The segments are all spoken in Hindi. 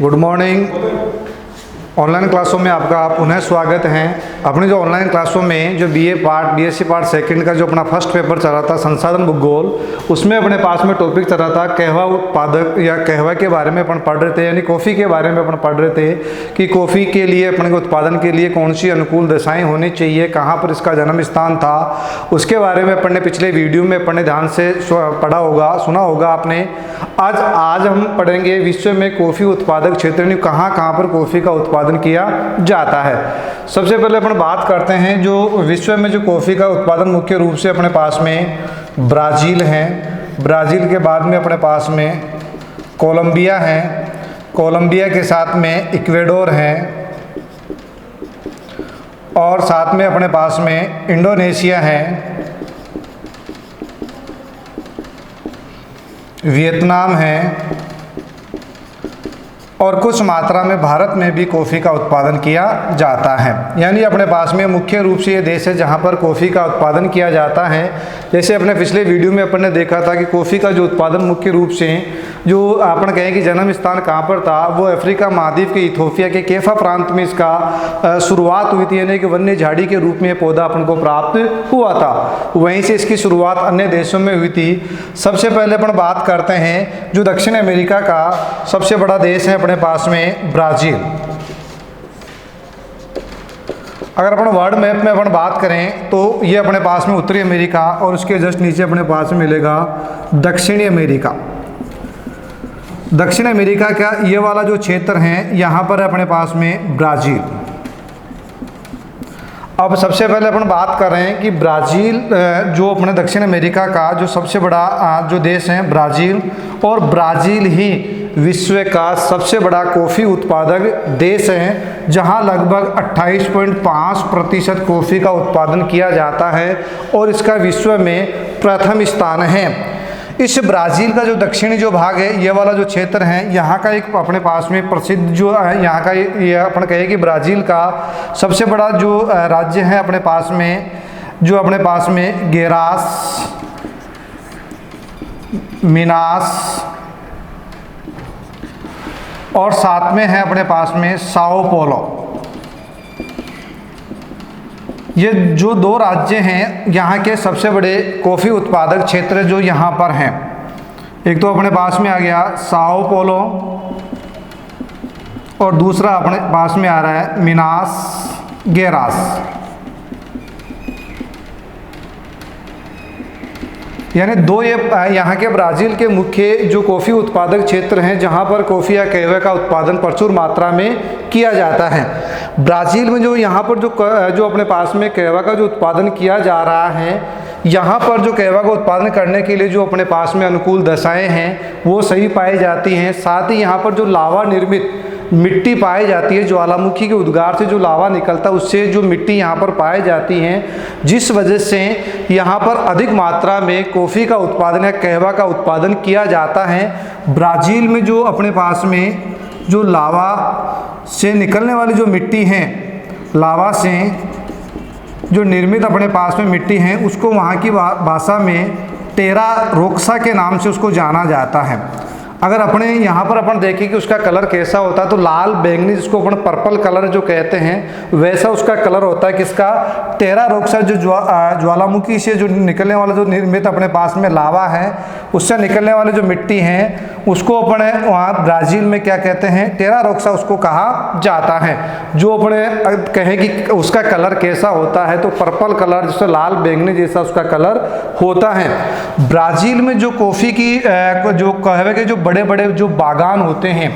Good morning. ऑनलाइन क्लासों में आपका पुनः स्वागत है। अपने जो ऑनलाइन क्लासों में जो BA part BSc part second का जो अपना फर्स्ट पेपर चल रहा था संसाधन भूगोल, उसमें अपने पास में टॉपिक चल रहा था कहवा उत्पादक या कहवा के बारे में अपन पढ़ रहे थे, यानी कॉफ़ी के बारे में अपन पढ़ रहे थे कि कॉफ़ी के लिए अपने को उत्पादन के लिए कौन सी अनुकूल दशाएँ होनी चाहिए, कहाँ पर इसका जन्म स्थान था, उसके बारे में अपन ने पिछले वीडियो में अपन ने ध्यान से पढ़ा होगा, सुना होगा आपने। आज हम पढ़ेंगे विश्व में कॉफ़ी उत्पादक क्षेत्र में कहाँ पर कॉफ़ी का उत्पादन किया जाता है। सबसे पहले अपन बात करते हैं जो विश्व में जो कॉफ़ी का उत्पादन मुख्य रूप से अपने पास में ब्राज़ील है, ब्राज़ील के बाद में अपने पास में कोलंबिया है, कोलंबिया के साथ में इक्वेडोर है और साथ में अपने पास में इंडोनेशिया है, वियतनाम है और कुछ मात्रा में भारत में भी कॉफ़ी का उत्पादन किया जाता है। यानी अपने पास में मुख्य रूप से ये देश है जहाँ पर कॉफ़ी का उत्पादन किया जाता है। जैसे अपने पिछले वीडियो में अपन ने देखा था कि कॉफ़ी का जो उत्पादन मुख्य रूप से जो अपन कहें कि जन्म स्थान कहाँ पर था, वो अफ्रीका महाद्वीप के इथोपिया के केफा प्रांत में इसका शुरुआत हुई थी, यानी कि वन्य झाड़ी के रूप में ये पौधा अपन को प्राप्त हुआ था। वहीं से इसकी शुरुआत अन्य देशों में हुई थी। सबसे पहले अपन बात करते हैं जो दक्षिण अमेरिका का सबसे बड़ा देश है अपने पास में ब्राज़ील। अगर अपन वर्ल्ड मैप में अपन बात करें तो ये अपने पास में उत्तरी अमेरिका और उसके जस्ट नीचे अपने पास में मिलेगा दक्षिणी अमेरिका। दक्षिण अमेरिका का ये वाला जो क्षेत्र है यहाँ पर है अपने पास में ब्राज़ील। अब सबसे पहले अपन बात कर रहे हैं कि ब्राज़ील जो अपने दक्षिण अमेरिका का जो सबसे बड़ा जो देश है ब्राज़ील, और ब्राज़ील ही विश्व का सबसे बड़ा कॉफ़ी उत्पादक देश है जहां लगभग 28.5% कॉफ़ी का उत्पादन किया जाता है और इसका विश्व में प्रथम स्थान है। इस ब्राज़ील का जो दक्षिणी जो भाग है, ये वाला जो क्षेत्र है, यहाँ का एक अपने पास में प्रसिद्ध जो है यहाँ का ये अपन कहें कि ब्राज़ील का सबसे बड़ा जो राज्य है अपने पास में, जो अपने पास में गेरास, मिनास और साथ में है अपने पास में साओ पोलो। ये जो दो राज्य हैं यहाँ के सबसे बड़े कॉफ़ी उत्पादक क्षेत्र जो यहाँ पर हैं। एक तो अपने पास में आ गया साओ पोलो और दूसरा अपने पास में आ रहा है मिनास गेरास। यानी दो ये यहाँ के ब्राज़ील के मुख्य जो कॉफ़ी उत्पादक क्षेत्र हैं जहाँ पर कॉफ़ी या कहवे का उत्पादन प्रचुर मात्रा में किया जाता है। ब्राज़ील में जो यहाँ पर जो अपने पास में कहवा का जो उत्पादन किया जा रहा है, यहाँ पर जो कहवा का उत्पादन करने के लिए जो अपने पास में अनुकूल दशाएं हैं वो सही पाई जाती हैं। साथ ही यहाँ पर जो लावा निर्मित मिट्टी पाई जाती है, ज्वालामुखी के उद्गार से जो लावा निकलता है उससे जो मिट्टी यहाँ पर पाई जाती है, जिस वजह से यहाँ पर अधिक मात्रा में कॉफ़ी का उत्पादन या कहवा का उत्पादन किया जाता है। ब्राज़ील में जो अपने पास में जो लावा से निकलने वाली जो मिट्टी है, लावा से जो निर्मित अपने पास में मिट्टी है, उसको वहाँ की भाषा में टेरा रोक्सा के नाम से उसको जाना जाता है। अगर अपने यहाँ पर अपन देखें कि उसका कलर कैसा होता है तो लाल बैंगनी, जिसको अपन पर्पल कलर जो कहते हैं, वैसा उसका कलर होता है। किसका? टेरा रोक्सा जो ज्वालामुखी से जो निकलने वाला जो निर्मित अपने पास में लावा है, उससे निकलने वाले जो मिट्टी हैं उसको अपने वहाँ ब्राज़ील में क्या कहते हैं? टेरा रोक्सा उसको कहा जाता है। जो अपने कहें कि उसका कलर कैसा होता है तो पर्पल कलर, जिससे लाल बैंगनी जैसा उसका कलर होता है। ब्राज़ील में जो कॉफ़ी की जो कहवे के जो बड़े बड़े जो बागान होते हैं,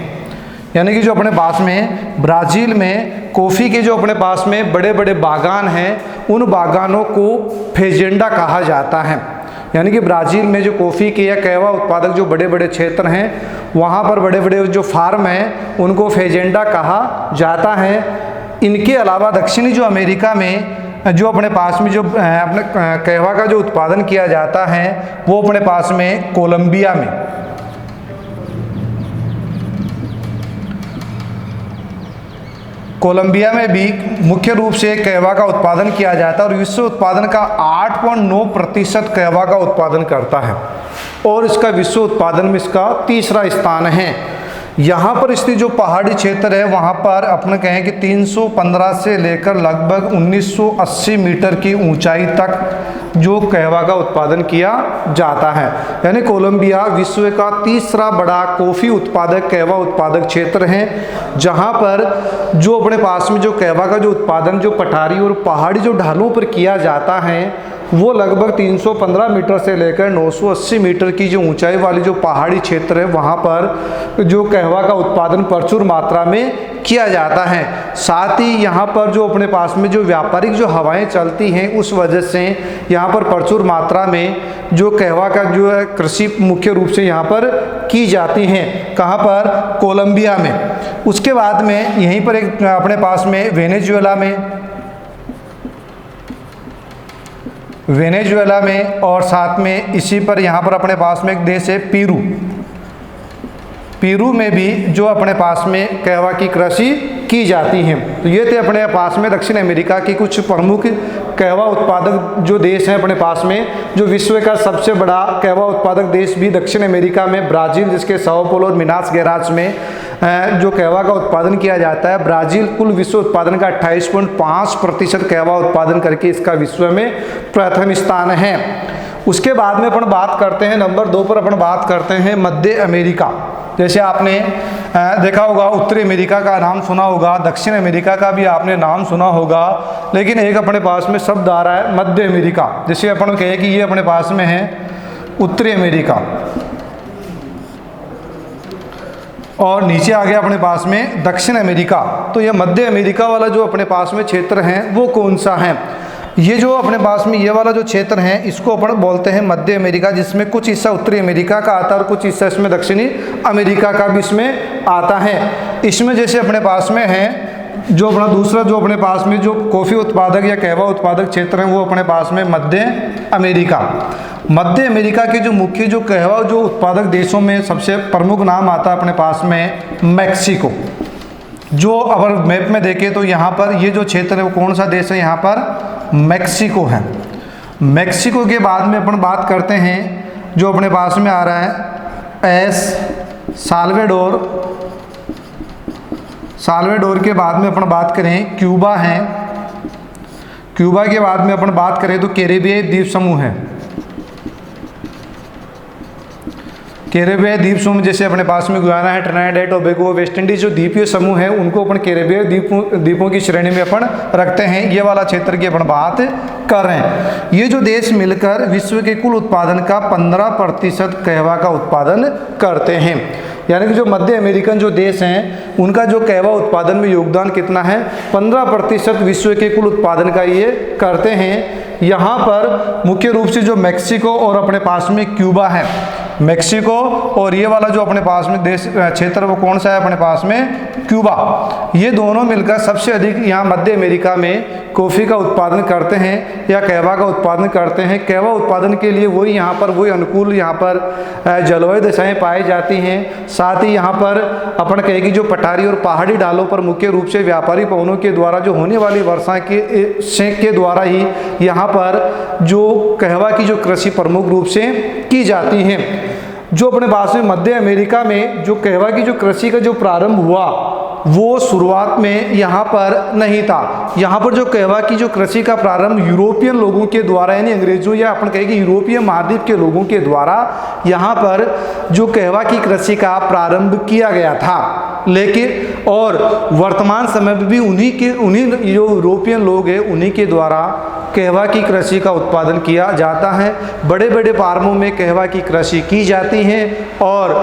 यानी कि जो अपने पास में ब्राज़ील में कॉफ़ी के जो अपने पास में बड़े बड़े बागान हैं, उन बागानों को फेजेंडा कहा जाता है। यानी कि ब्राज़ील में जो कॉफ़ी के या कहवा उत्पादक जो बड़े बड़े क्षेत्र हैं, वहाँ पर बड़े बड़े जो फार्म हैं उनको फेजेंडा कहा जाता है। इनके अलावा दक्षिणी जो अमेरिका में जो अपने पास में जो अपने कहवा का जो उत्पादन किया जाता है वो अपने पास में कोलंबिया में, कोलंबिया में भी मुख्य रूप से कहवा का उत्पादन किया जाता है और विश्व उत्पादन का 8.9% कहवा का उत्पादन करता है और इसका विश्व उत्पादन में इसका तीसरा स्थान है। यहाँ पर स्थित जो पहाड़ी क्षेत्र है वहाँ पर अपने कहें कि 315 से लेकर लगभग 1980 मीटर की ऊंचाई तक जो कहवा का उत्पादन किया जाता है। यानी कोलंबिया विश्व का तीसरा बड़ा कॉफ़ी उत्पादक कहवा उत्पादक क्षेत्र है, जहाँ पर जो अपने पास में जो कहवा का जो उत्पादन जो पठारी और पहाड़ी जो ढालों पर किया जाता है वो लगभग 315 मीटर से लेकर 980 मीटर की जो ऊंचाई वाली जो पहाड़ी क्षेत्र है वहाँ पर जो कहवा का उत्पादन प्रचुर मात्रा में किया जाता है। साथ ही यहाँ पर जो अपने पास में जो व्यापारिक जो हवाएं चलती हैं उस वजह से यहाँ पर प्रचुर मात्रा में जो कहवा का जो है कृषि मुख्य रूप से यहाँ पर की जाती हैं। कहाँ पर? कोलंबिया में। उसके बाद में यहीं पर एक अपने पास में वेनेजुएला में और साथ में इसी पर यहाँ पर अपने पास में एक देश है पेरू में भी जो अपने पास में कहवा की कृषि की जाती है। तो ये थे अपने पास में दक्षिण अमेरिका की कुछ प्रमुख कहवा उत्पादक जो देश हैं अपने पास में। जो विश्व का सबसे बड़ा कहवा उत्पादक देश भी दक्षिण अमेरिका में ब्राज़ील, जिसके साओ paulo और मिनास गेरास में जो कहवा का उत्पादन किया जाता है। ब्राज़ील कुल विश्व उत्पादन का 28.5% कहवा उत्पादन करके इसका विश्व में प्रथम स्थान है। उसके बाद में अपन बात करते हैं नंबर 2 पर अपन बात करते हैं मध्य अमेरिका। जैसे आपने देखा होगा उत्तरी अमेरिका का नाम सुना होगा, दक्षिण अमेरिका का भी आपने नाम सुना होगा, लेकिन एक अपने पास में शब्द आ रहा है मध्य अमेरिका। जैसे अपन कहें कि ये अपने पास में है उत्तरी अमेरिका और नीचे आ गया अपने पास में दक्षिण अमेरिका। तो ये मध्य अमेरिका वाला जो अपने पास में क्षेत्र है वो कौन सा है? ये जो अपने पास में ये वाला जो क्षेत्र है इसको अपन बोलते हैं मध्य अमेरिका, जिसमें कुछ हिस्सा उत्तरी अमेरिका का आता है और कुछ हिस्सा इसमें दक्षिणी अमेरिका का भी इसमें आता है। इसमें जैसे अपने पास में है जो अपना दूसरा जो अपने पास में जो कॉफ़ी उत्पादक या कहवा उत्पादक क्षेत्र है वो अपने पास में मध्य अमेरिका। मध्य अमेरिका के जो मुख्य जो कहवा जो उत्पादक देशों में सबसे प्रमुख नाम आता है अपने पास में मैक्सिको। जो अगर मैप में देखें तो यहाँ पर ये जो क्षेत्र है वो कौन सा देश है? यहाँ पर मैक्सिको है। मैक्सिको के बाद में अपन बात करते हैं जो अपने पास में आ रहा है साल्वाडोर के बाद में अपन बात करें क्यूबा है। क्यूबा के बाद में अपन बात करें तो कैरिबियाई द्वीप समूह है। कैरिबियाई द्वीप समूह जैसे अपने पास में गुयाना है, Trinidad and Tobago, West Indies जो द्वीपीय समूह है उनको अपन कैरिबियाई द्वीपों की श्रेणी में अपन रखते हैं। ये वाला क्षेत्र की अपन बात कर रहे हैं। ये जो देश मिलकर विश्व के कुल उत्पादन का 15% कहवा का उत्पादन करते हैं। यानी कि जो मध्य अमेरिकन जो देश हैं उनका जो कहवा उत्पादन में योगदान कितना है? 15% विश्व के कुल उत्पादन का ये करते हैं। यहाँ पर मुख्य रूप से जो मैक्सिको और अपने पास में क्यूबा है, मैक्सिको और ये वाला जो अपने पास में देश क्षेत्र वो कौन सा है? अपने पास में क्यूबा। ये दोनों मिलकर सबसे अधिक यहाँ मध्य अमेरिका में कॉफ़ी का उत्पादन करते हैं या कहवा का उत्पादन करते हैं। कहवा उत्पादन के लिए वही यहाँ पर वही अनुकूल यहाँ पर जलवायु दशाएँ पाई जाती हैं। साथ ही यहाँ पर अपन कहेगी जो पठारी और पहाड़ी ढालों पर मुख्य रूप से व्यापारी पवनों के द्वारा जो होने वाली वर्षा के द्वारा ही यहाँ पर जो कहवा की जो कृषि प्रमुख रूप से की जाती है। जो अपने पास में मध्य अमेरिका में जो कहवा की जो कृषि का जो प्रारंभ हुआ वो शुरुआत में यहाँ पर नहीं था। यहाँ पर जो कहवा की जो कृषि का प्रारंभ यूरोपियन लोगों के द्वारा यानी अंग्रेजों या अपन कहेंगे यूरोपीय महाद्वीप के लोगों के द्वारा यहाँ पर जो कहवा की कृषि का प्रारंभ किया गया था। लेकिन और वर्तमान समय में भी उन्हीं जो यूरोपियन लोग हैं उन्हीं के द्वारा कहवा की कृषि का उत्पादन किया जाता है। बड़े बड़े फार्मों में कहवा की कृषि की जाती है और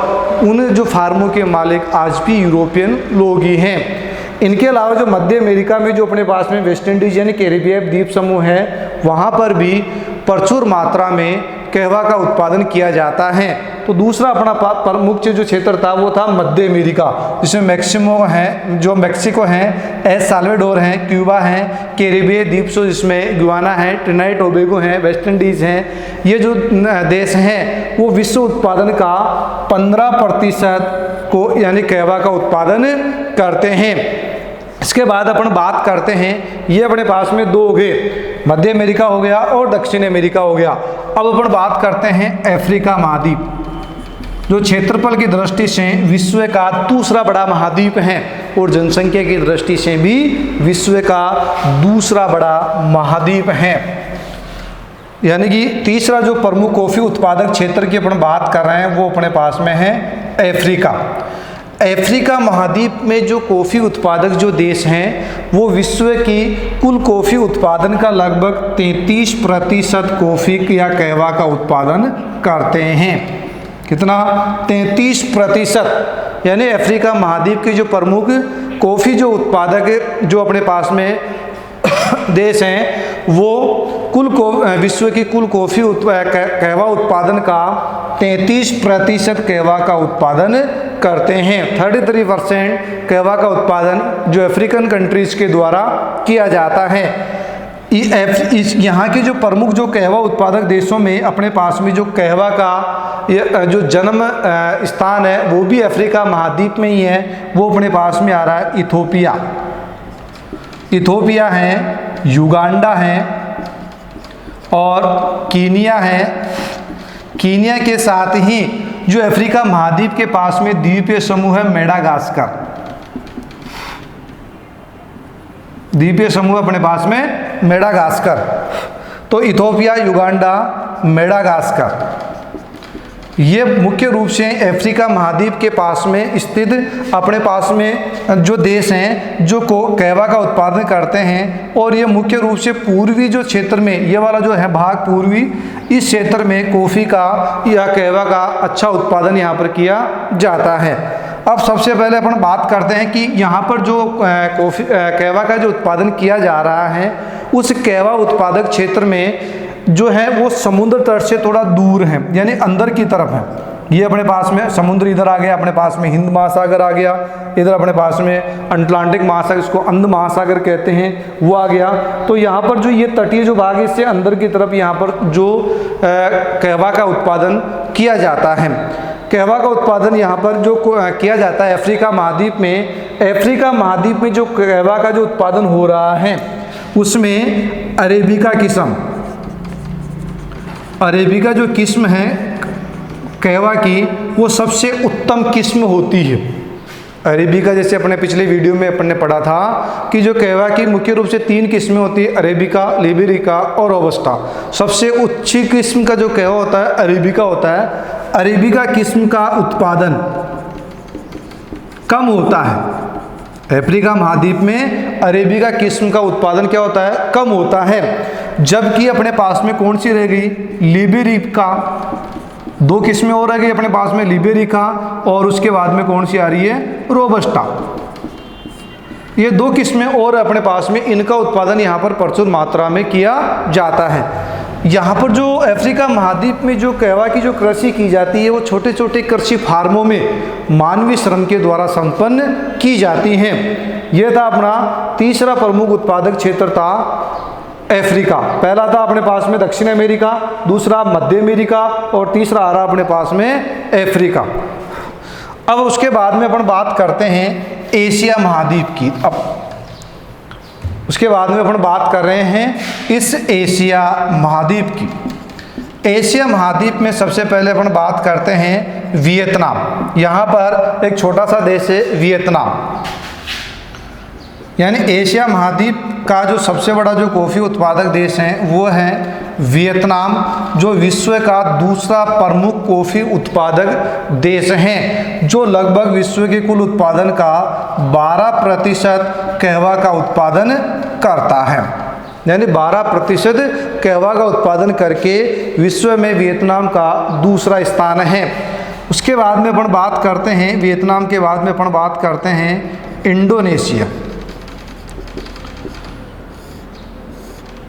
उन जो फार्मों के मालिक आज भी यूरोपियन लोग ही हैं। इनके अलावा जो मध्य अमेरिका में जो अपने पास में वेस्ट इंडीज यानी कैरिबियाई द्वीप समूह है वहाँ पर भी प्रचुर मात्रा में कहवा का उत्पादन किया जाता है। तो दूसरा अपना प्रमुख जो क्षेत्र था वो था मध्य अमेरिका, जिसमें मैक्सिको है, एल साल्वाडोर है, क्यूबा है, कैरिबियाई द्वीप समूह जिसमें गुयाना है, ट्रिनिडाद एंड टोबैगो है, वेस्ट इंडीज़ हैं। ये जो देश हैं वो विश्व उत्पादन का 15% को यानी कहवा का उत्पादन करते हैं। इसके बाद अपन बात करते हैं ये अपने पास में दो हो गए, मध्य अमेरिका हो गया और दक्षिण अमेरिका हो गया। अब अपन बात करते हैं अफ्रीका महाद्वीप। जो क्षेत्रफल की दृष्टि से विश्व का दूसरा बड़ा महाद्वीप है और जनसंख्या की दृष्टि से भी विश्व का दूसरा बड़ा महाद्वीप है। यानी कि तीसरा जो प्रमुख कॉफ़ी उत्पादक क्षेत्र की अपन बात कर रहे हैं वो अपने पास में है अफ्रीका। अफ्रीका महाद्वीप में जो कॉफ़ी उत्पादक जो देश हैं वो विश्व की कुल कॉफ़ी उत्पादन का लगभग 33% कॉफ़ी या कहवा का उत्पादन करते हैं। कितना? 33%। यानी अफ्रीका महाद्वीप के जो प्रमुख कॉफ़ी जो उत्पादक जो अपने पास में देश हैं वो विश्व की कुल कॉफ़ी कहवा उत्पादन का 33% कहवा का उत्पादन करते हैं। 33% कहवा का उत्पादन जो अफ्रीकन कंट्रीज़ के द्वारा किया जाता है। यहाँ के जो प्रमुख जो कहवा उत्पादक देशों में अपने पास में जो कहवा का जो जन्म स्थान है वो भी अफ्रीका महाद्वीप में ही है। वो अपने पास में आ रहा है इथोपिया है, युगांडा है और कीनिया है। कीनिया के साथ ही जो अफ्रीका महाद्वीप के पास में द्वीपीय समूह है मेडागास्कर। द्वीपीय समूह अपने पास में मेडागास्कर। तो इथोपिया, युगांडा, मेडागास्कर ये मुख्य रूप से अफ्रीका महाद्वीप के पास में स्थित अपने पास में जो देश हैं जो कहवा का उत्पादन करते हैं। और ये मुख्य रूप से पूर्वी जो क्षेत्र में ये वाला जो है भाग पूर्वी, इस क्षेत्र में कॉफ़ी का या कहवा का अच्छा उत्पादन यहाँ पर किया जाता है। अब सबसे पहले अपन बात करते हैं कि यहाँ पर जो कहवा का जो उत्पादन किया जा रहा है उस कहवा उत्पादक क्षेत्र में जो है वो समुद्र तट से थोड़ा दूर है, यानी अंदर की तरफ है। ये अपने पास में समुद्र इधर आ गया, अपने पास में हिंद महासागर आ गया, इधर अपने पास में अटलांटिक महासागर, इसको अंध महासागर कहते हैं, वो आ गया। तो यहाँ पर जो ये तटीय जो भाग है इससे अंदर की तरफ यहाँ पर जो कहवा का उत्पादन किया जाता है। कहवा का उत्पादन यहाँ पर जो किया जाता है अफ्रीका महाद्वीप में। अफ्रीका महाद्वीप में जो कहवा का जो उत्पादन हो रहा है उसमें अरेबिका जो किस्म है कहवा की वो सबसे उत्तम किस्म होती है। अरेबिका जैसे अपने पिछले वीडियो में अपन ने पढ़ा था कि जो कहवा की मुख्य रूप से 3 किस्में होती है, अरेबिका, लिबेरिका और रोबस्टा। सबसे अच्छी किस्म का जो कहवा होता है अरेबिका होता है। अरेबिका किस्म का उत्पादन कम होता है। अफ्रीका महाद्वीप में अरेबिका किस्म का उत्पादन क्या होता है? कम होता है। जबकि अपने पास में कौन सी रह गई? लिबेरिका। 2 किस्में और रह गई अपने पास में, लिबेरिका और उसके बाद में कौन सी आ रही है? रोबस्टा। ये 2 किस्में और अपने पास में, इनका उत्पादन यहाँ पर प्रचुर मात्रा में किया जाता है। यहाँ पर जो अफ्रीका महाद्वीप में जो कहवा की जो कृषि की जाती है वो छोटे छोटे कृषि फार्मों में मानवीय श्रम के द्वारा संपन्न की जाती हैं। यह था अपना तीसरा प्रमुख उत्पादक क्षेत्र था अफ्रीका। पहला था अपने पास में दक्षिण अमेरिका, दूसरा मध्य अमेरिका और तीसरा आ रहा अपने पास में अफ्रीका। अब उसके बाद में अपन बात करते हैं एशिया महाद्वीप की। अब उसके बाद में अपन बात कर रहे हैं इस एशिया महाद्वीप की। एशिया महाद्वीप में सबसे पहले अपन बात करते हैं वियतनाम। यहाँ पर एक छोटा सा देश है वियतनाम। यानी एशिया महाद्वीप का जो सबसे बड़ा जो कॉफ़ी उत्पादक देश है वो है वियतनाम, जो विश्व का दूसरा प्रमुख कॉफ़ी उत्पादक देश हैं, जो लगभग विश्व के कुल उत्पादन का 12% कहवा का उत्पादन करता है। यानी 12% कहवा का उत्पादन करके विश्व में वियतनाम का दूसरा स्थान है। उसके बाद में अपन बात करते हैं, वियतनाम के बाद में अपन बात करते हैं इंडोनेशिया।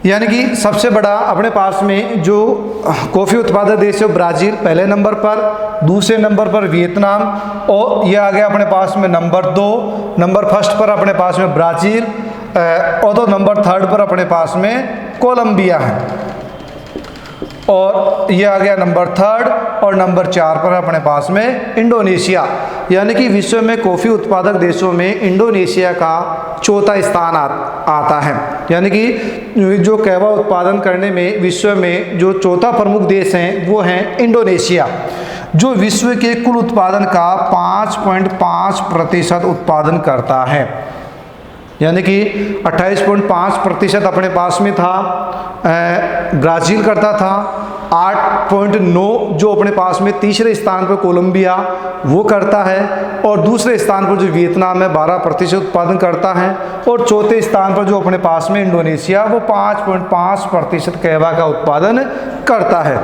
यानी कि सबसे बड़ा अपने पास में जो कॉफ़ी उत्पादक देश है ब्राज़ील पहले नंबर पर, दूसरे नंबर पर वियतनाम और ये आ गया अपने पास में नंबर 2। नंबर फर्स्ट पर अपने पास में ब्राज़ील और तो नंबर 3 पर अपने पास में कोलंबिया है और ये आ गया नंबर 3 और नंबर 4 पर अपने पास में इंडोनेशिया। यानी कि विश्व में कॉफ़ी उत्पादक देशों में इंडोनेशिया का चौथा स्थान आता है। यानी कि जो कहवा उत्पादन करने में विश्व में जो चौथा प्रमुख देश हैं वो हैं इंडोनेशिया। जो विश्व के कुल उत्पादन का 5.5% उत्पादन करता है। यानी कि 28.5% अपने पास में था, ब्राज़ील करता था। 8.9 जो अपने पास में तीसरे स्थान पर कोलंबिया वो करता है, और दूसरे स्थान पर जो वियतनाम है 12% उत्पादन करता है, और चौथे स्थान पर जो अपने पास में इंडोनेशिया वो 5.5% कहवा का उत्पादन करता है।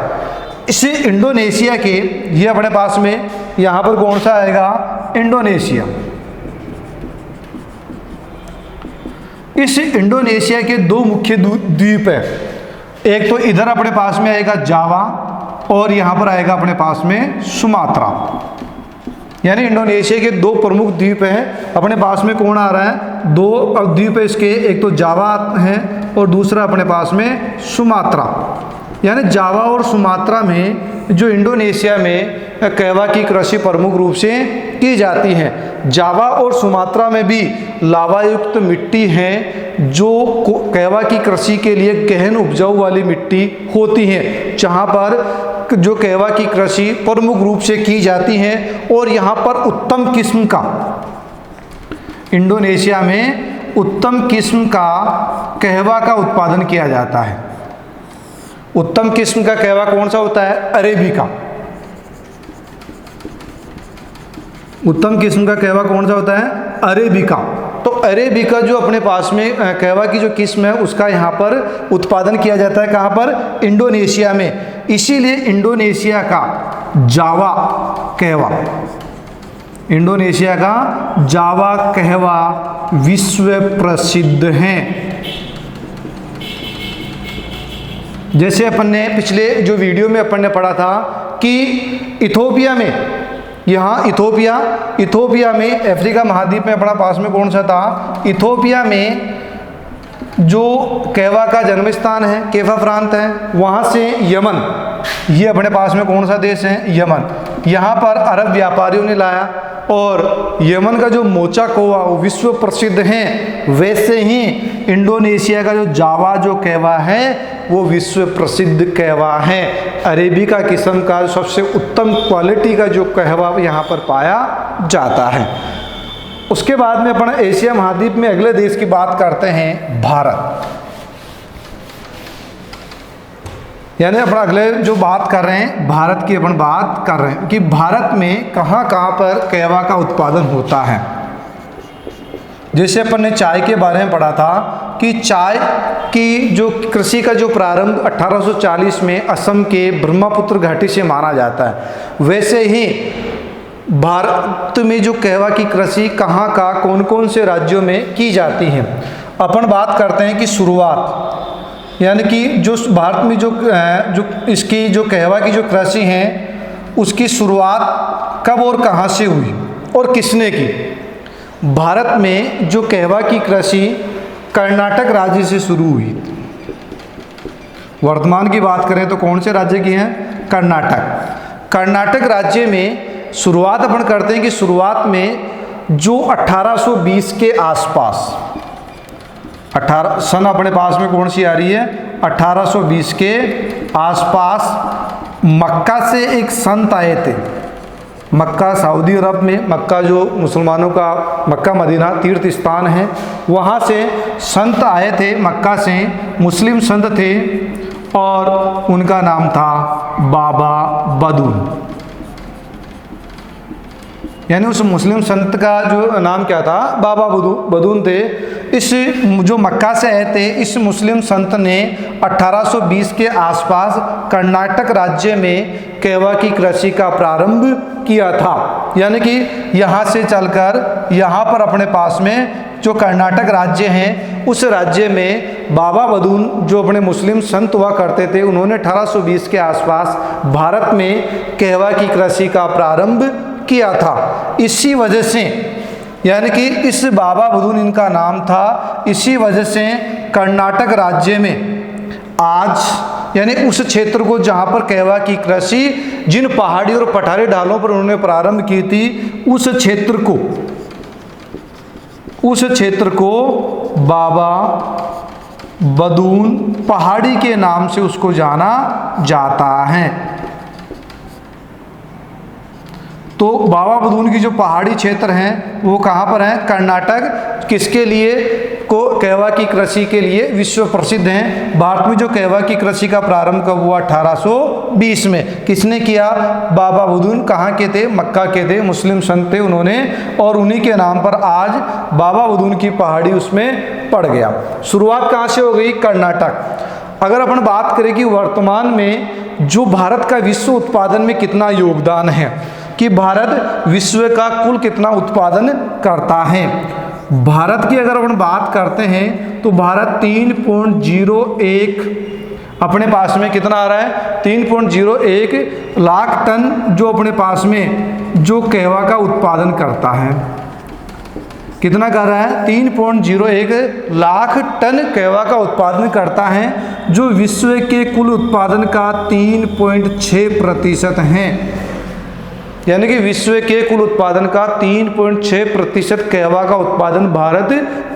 इसी इंडोनेशिया के ये अपने पास में यहाँ पर कौन सा आएगा, इंडोनेशिया। इस इंडोनेशिया के दो मुख्य द्वीप है, एक तो इधर अपने पास में आएगा जावा, और यहाँ पर आएगा अपने पास में सुमात्रा। यानी इंडोनेशिया के दो प्रमुख द्वीप हैं अपने पास में। कौन आ रहा है, दो द्वीप है इसके, एक तो जावा है और दूसरा अपने पास में सुमात्रा। यानी जावा और सुमात्रा में जो इंडोनेशिया में कहवा की कृषि प्रमुख रूप से की जाती है। जावा और सुमात्रा में भी लावायुक्त मिट्टी है जो कहवा की कृषि के लिए गहन उपजाऊ वाली मिट्टी होती है, जहाँ पर जो कहवा की कृषि प्रमुख रूप से की जाती है। और यहाँ पर उत्तम किस्म का, इंडोनेशिया में उत्तम किस्म का कहवा का उत्पादन किया जाता है। उत्तम किस्म का कहवा कौन सा होता है, अरेबिका। उत्तम किस्म का कहवा कौन सा होता है, अरेबिका। तो अरेबिका जो अपने पास में कहवा की जो किस्म है उसका यहाँ पर उत्पादन किया जाता है। कहाँ पर, इंडोनेशिया में। इसीलिए इंडोनेशिया का जावा कहवा, इंडोनेशिया का जावा कहवा विश्व प्रसिद्ध है। जैसे अपन ने पिछले जो वीडियो में अपन ने पढ़ा था कि इथोपिया में, यहाँ इथोपिया में अफ्रीका महाद्वीप में अपना पास में कौन सा था, इथोपिया में जो कहवा का जन्म स्थान है, केफा प्रांत है, वहाँ से यमन, ये अपने पास में कौन सा देश है, यमन। यहाँ पर अरब व्यापारियों ने लाया, और यमन का जो मोचा कोवा वो विश्व प्रसिद्ध है। वैसे ही इंडोनेशिया का जो जावा जो कहवा है वो विश्व प्रसिद्ध कहवा है। अरेबिका किस्म का सबसे उत्तम क्वालिटी का जो कहवा यहाँ पर पाया जाता है। उसके बाद में अपन एशिया महाद्वीप में अगले देश की बात करते हैं, भारत। यानी अपन अगले जो बात कर रहे हैं भारत की अपन बात कर रहे हैं कि भारत में कहाँ कहाँ पर कहवा का उत्पादन होता है। जैसे अपन ने चाय के बारे में पढ़ा था कि चाय की जो कृषि का जो प्रारंभ 1840 में असम के ब्रह्मपुत्र घाटी से माना जाता है। वैसे ही भारत में जो कहवा की कृषि कहाँ का कौन कौन से राज्यों में की जाती है। अपन बात करते हैं कि शुरुआत, यानी कि जो भारत में जो इसकी जो कहवा की जो कृषि है उसकी शुरुआत कब और कहाँ से हुई और किसने की। भारत में जो कहवा की कृषि कर्नाटक राज्य से शुरू हुई। वर्तमान की बात करें तो कौन से राज्य की है, कर्नाटक। कर्नाटक राज्य में शुरुआत अपन करते हैं कि शुरुआत में जो 1820 के आसपास, 18 सन अपने पास में कौन सी आ रही है, 1820 के आसपास मक्का से एक संत आए थे। मक्का सऊदी अरब में, मक्का जो मुसलमानों का मक्का मदीना तीर्थ स्थान है, वहाँ से संत आए थे, मक्का से मुस्लिम संत थे, और उनका नाम था बाबा बदून। यानी उस मुस्लिम संत का जो नाम क्या था, बाबा बदून थे। इस जो मक्का से आए थे, इस मुस्लिम संत ने 1820 के आसपास कर्नाटक राज्य में कहवा की कृषि का प्रारंभ किया था। यानी कि यहाँ से चलकर यहाँ पर अपने पास में जो कर्नाटक राज्य है, उस राज्य में बाबा बदून जो अपने मुस्लिम संत हुआ करते थे, उन्होंने 1820 के आसपास भारत में कहवा की कृषि का प्रारंभ किया था। इसी वजह से, यानी कि इस बाबा बदून इनका नाम था, इसी वजह से कर्नाटक राज्य में आज, यानी उस क्षेत्र को जहाँ पर कहवा की कृषि जिन पहाड़ी और पठारी ढालों पर उन्होंने प्रारंभ की थी, उस क्षेत्र को बाबा बदून पहाड़ी के नाम से उसको जाना जाता है। तो बाबा बुदून की जो पहाड़ी क्षेत्र हैं वो कहाँ पर हैं? कर्नाटक। किसके लिए? कहवा की कृषि के लिए विश्व प्रसिद्ध हैं। भारत में जो कहवा की कृषि का प्रारंभ कब हुआ? 1820 में। किसने किया? बाबा बुदून। कहाँ के थे? मक्का के थे, मुस्लिम संत थे उन्होंने, और उन्हीं के नाम पर आज बाबा बुदून की पहाड़ी उसमें पड़ गया। शुरुआत कहाँ से हो गई? कर्नाटक। अगर अपन बात करें कि वर्तमान में जो भारत का विश्व उत्पादन में कितना योगदान है, कि भारत विश्व का कुल कितना उत्पादन करता है, भारत की अगर अपन बात करते हैं तो भारत 3.01 अपने पास में कितना आ रहा है? 3.01 लाख टन जो अपने पास में जो कहवा का उत्पादन करता है। कितना कर रहा है? 3.01 लाख टन कहवा का उत्पादन करता है, जो विश्व के कुल उत्पादन का 3.6% है। यानी कि विश्व के कुल उत्पादन का 3.6% कहवा का उत्पादन भारत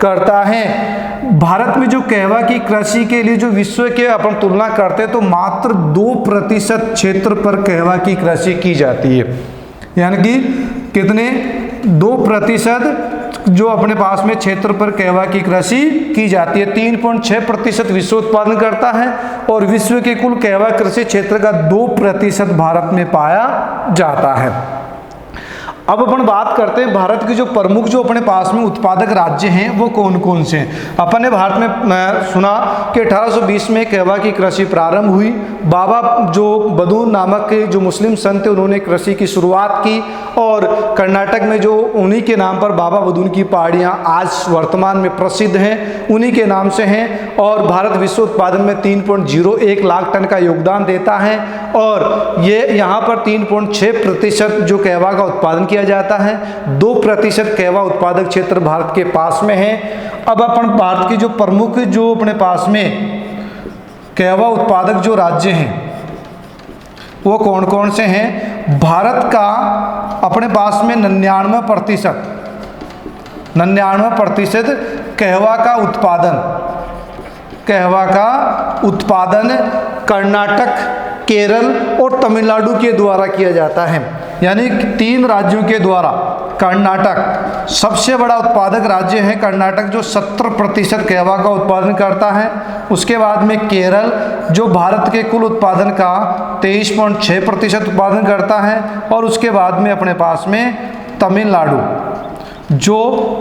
करता है। भारत में जो कहवा की कृषि के लिए जो विश्व के अपन तुलना करते हैं तो मात्र 2% क्षेत्र पर कहवा की कृषि की जाती है। यानी कि कितने? 2% जो अपने पास में क्षेत्र पर कहवा की कृषि की जाती है। 3.6% विश्व उत्पादन करता है और विश्व के कुल कहवा कृषि क्षेत्र का 2% भारत में पाया जाता है। अब अपन बात करते हैं भारत के जो प्रमुख जो अपने पास में उत्पादक राज्य हैं वो कौन कौन से हैं। अपन ने भारत में सुना कि 1820 में कहवा की कृषि प्रारंभ हुई। बाबा जो बदून नामक के जो मुस्लिम संत थे उन्होंने कृषि की शुरुआत की, और कर्नाटक में जो उन्हीं के नाम पर बाबा बदून की पहाड़ियाँ आज वर्तमान में प्रसिद्ध हैं, उन्हीं के नाम से हैं। और भारत विश्व उत्पादन में 3.01 लाख टन का योगदान देता है, और ये यहाँ पर 3.6% जो कहवा का उत्पादन किया जाता है। 2% कहवा उत्पादक क्षेत्र भारत के पास में है। अब अपन भारत की जो प्रमुख जो अपने पास में कहवा उत्पादक जो राज्य हैं वो कौन कौन से हैं? भारत का अपने पास में 99% कहवा का उत्पादन कर्नाटक, केरल और तमिलनाडु के द्वारा किया जाता है। यानी 3 राज्यों के द्वारा। कर्नाटक सबसे बड़ा उत्पादक राज्य है, कर्नाटक जो 70% कहवा का उत्पादन करता है। उसके बाद में केरल जो भारत के कुल उत्पादन का 23.6% उत्पादन करता है, और उसके बाद में अपने पास में तमिलनाडु जो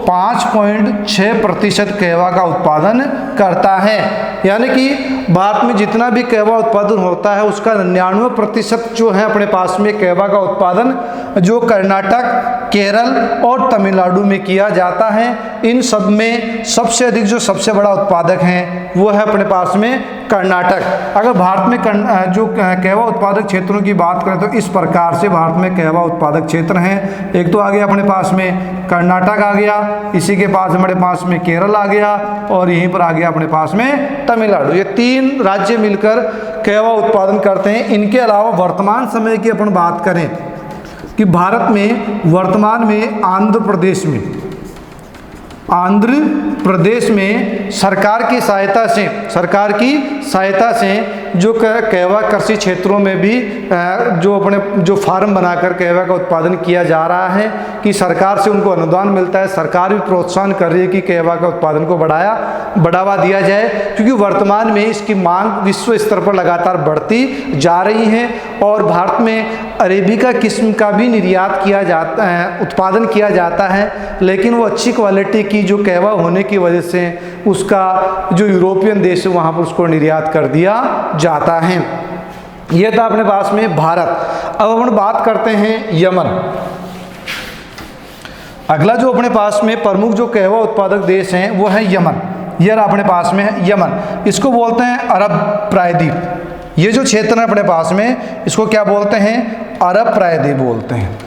5.6% कहवा का उत्पादन करता है। यानी कि भारत में जितना भी कहवा उत्पादन होता है उसका 99% जो है अपने पास में कहवा का उत्पादन जो कर्नाटक, केरल और तमिलनाडु में किया जाता है। इन सब में सबसे अधिक जो सबसे बड़ा उत्पादक हैं वो है अपने पास में कर्नाटक। अगर भारत में जो कहवा उत्पादक क्षेत्रों की बात करें तो इस प्रकार से भारत में कहवा उत्पादक क्षेत्र हैं। एक तो आ गया अपने पास में कर्नाटक आ गया, इसी के पास हमारे पास में केरल आ गया, और यहीं पर आ गया अपने पास में तमिलनाडु। ये 3 राज्य मिलकर कहवा उत्पादन करते हैं। इनके अलावा वर्तमान समय की अपन बात करें कि भारत में वर्तमान में आंध्र प्रदेश में सरकार की सहायता से जो कहवा कृषि क्षेत्रों में भी जो फार्म बनाकर कहवा का उत्पादन किया जा रहा है, कि सरकार से उनको अनुदान मिलता है। सरकार भी प्रोत्साहन कर रही है कि कहवा का उत्पादन को बढ़ावा दिया जाए, क्योंकि वर्तमान में इसकी मांग विश्व स्तर पर लगातार बढ़ती जा रही है। और भारत में अरेबिका किस्म का भी निर्यात किया जाता है, उत्पादन किया जाता है, लेकिन वो अच्छी क्वालिटी की जो कहवा होने की वजह से उसका जो यूरोपियन देश है वहाँ पर उसको निर्यात कर दिया जाता है। यह था अपने पास में भारत। अब अपन बात करते हैं यमन। अगला जो अपने पास में प्रमुख जो कहवा उत्पादक देश हैं वो है यमन। यह अपने पास में है यमन। इसको बोलते हैं अरब प्रायद्वीप। ये जो क्षेत्र है अपने पास में इसको क्या बोलते हैं? अरब प्रायद्वीप बोलते हैं।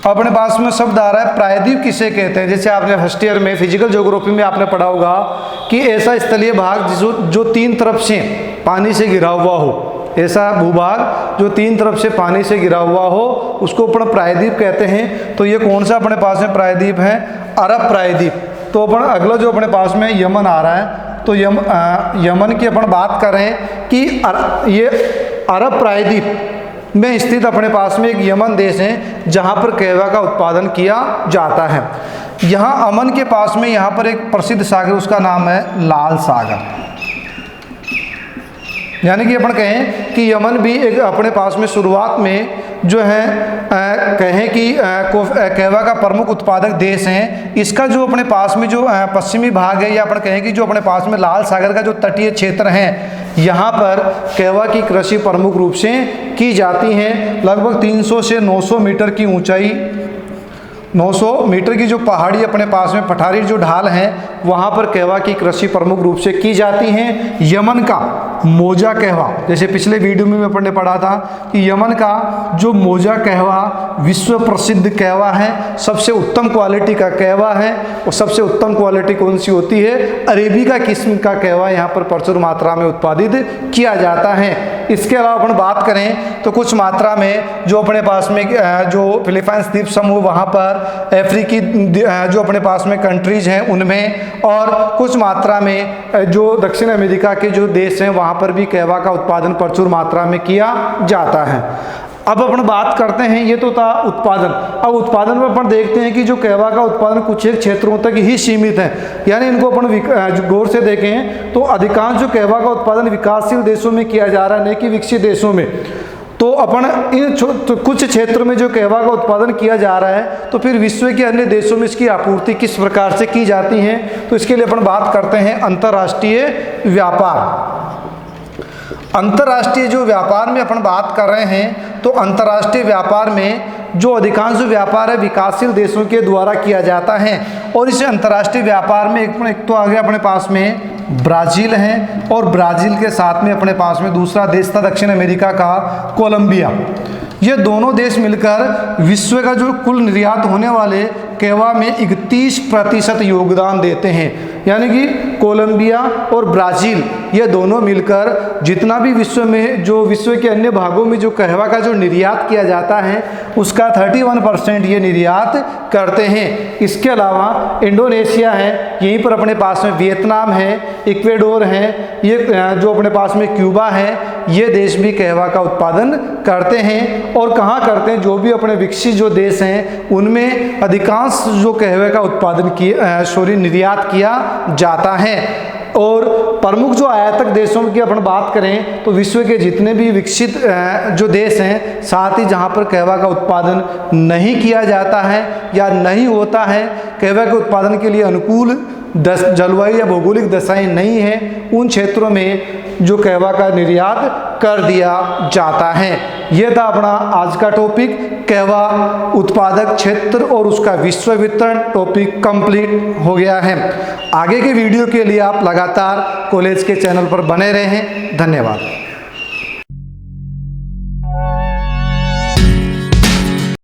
अपने पास में शब्द आ रहा है प्रायद्वीप किसे कहते हैं। जैसे आपने फर्स्ट ईयर में फिजिकल ज्योग्राफी में आपने पढ़ा होगा कि ऐसा स्थलीय भाग जो 3 तरफ से पानी से घिरा हुआ हो, ऐसा भूभाग जो 3 तरफ से पानी से घिरा हुआ हो उसको अपन प्रायद्वीप कहते हैं। तो ये कौन सा अपने पास में प्रायद्वीप है? अरब प्रायद्वीप। तो अपन अगला जो अपने पास में यमन आ रहा है, तो यमन की अपन बात कर रहे हैं कि ये अरब प्रायद्वीप में स्थित अपने पास में एक यमन देश है जहाँ पर कहवा का उत्पादन किया जाता है। यहाँ अमन के पास में यहाँ पर एक प्रसिद्ध सागर, उसका नाम है लाल सागर। यानी कि अपन कहें कि यमन भी एक अपने पास में शुरुआत में जो है कहें कि कहवा का प्रमुख उत्पादक देश है। इसका जो अपने पास में जो पश्चिमी भाग है, या अपन कहें कि जो अपने पास में लाल सागर का जो तटीय क्षेत्र है, यहाँ पर कहवा की कृषि प्रमुख रूप से की जाती है। लगभग 300 से 900 मीटर की ऊंचाई, 900 मीटर की जो पहाड़ी अपने पास में पठारी जो ढाल है, वहाँ पर कहवा की कृषि प्रमुख रूप से की जाती है। यमन का मोजा कहवा, जैसे पिछले वीडियो में अपन ने पढ़ा था कि यमन का जो मोजा कहवा विश्व प्रसिद्ध कहवा है, सबसे उत्तम क्वालिटी का कहवा है। और सबसे उत्तम क्वालिटी कौन सी होती है? अरेबिका किस्म का कहवा यहाँ पर प्रचुर मात्रा में उत्पादित किया जाता है। इसके अलावा अपन बात करें तो कुछ मात्रा में जो अपने पास में जो फिलीपाइंस द्वीप समूह, वहाँ पर अफ्रीकी जो अपने पास में कंट्रीज हैं उनमें, और कुछ मात्रा में जो दक्षिण अमेरिका के जो देश हैं वहाँ पर भी कहवा का उत्पादन प्रचुर मात्रा में किया जाता है। अब अपन बात करते हैं, ये तो था उत्पादन। अब उत्पादन में अपन देखते हैं कि जो कहवा का उत्पादन कुछ एक क्षेत्रों तक ही सीमित है। यानी इनको अपन गौर से देखें तो अधिकांश जो कहवा का उत्पादन विकासशील देशों में किया जा रहा है, न कि विकसित देशों में। तो अपन इन कुछ क्षेत्रों में जो कहवा का उत्पादन किया जा रहा है, तो फिर विश्व के अन्य देशों में इसकी आपूर्ति किस प्रकार से की जाती है, तो इसके लिए अपन बात करते हैं अंतर्राष्ट्रीय व्यापार। अंतर्राष्ट्रीय जो व्यापार में अपन बात कर रहे हैं, तो अंतर्राष्ट्रीय व्यापार में जो अधिकांश व्यापार है विकासशील देशों के द्वारा किया जाता है। और इस अंतर्राष्ट्रीय व्यापार में एक तो आ गया अपने पास में ब्राज़ील है, और ब्राज़ील के साथ में अपने पास में दूसरा देश था दक्षिण अमेरिका का कोलंबिया। ये दोनों देश मिलकर विश्व का जो कुल निर्यात होने वाले कहवा में 31% योगदान देते हैं। यानी कि कोलंबिया और ब्राज़ील ये दोनों मिलकर जितना भी विश्व में जो विश्व के अन्य भागों में जो कहवा का जो निर्यात किया जाता है, उसका 31% ये निर्यात करते हैं। इसके अलावा इंडोनेशिया है, यहीं पर अपने पास में वियतनाम है, इक्वेडोर है, ये जो अपने पास में क्यूबा है, ये देश भी कहवा का उत्पादन करते हैं। और कहाँ करते हैं? जो भी अपने विकसित जो देश हैं उनमें अधिकांश जो कहवे का उत्पादन निर्यात किया जाता है। और प्रमुख जो आयातक देशों की अपन बात करें तो विश्व के जितने भी विकसित जो देश हैं, साथ ही जहाँ पर कहवा का उत्पादन नहीं किया जाता है या नहीं होता है, कहवा के उत्पादन के लिए अनुकूल जलवायु या भौगोलिक दशाएं नहीं है, उन क्षेत्रों में जो कहवा का निर्यात कर दिया जाता है। यह था अपना आज का टॉपिक, कहवा उत्पादक क्षेत्र और उसका विश्व वितरण। टॉपिक कंप्लीट हो गया है। आगे के वीडियो के लिए आप लगातार कॉलेज के चैनल पर बने रहें। धन्यवाद।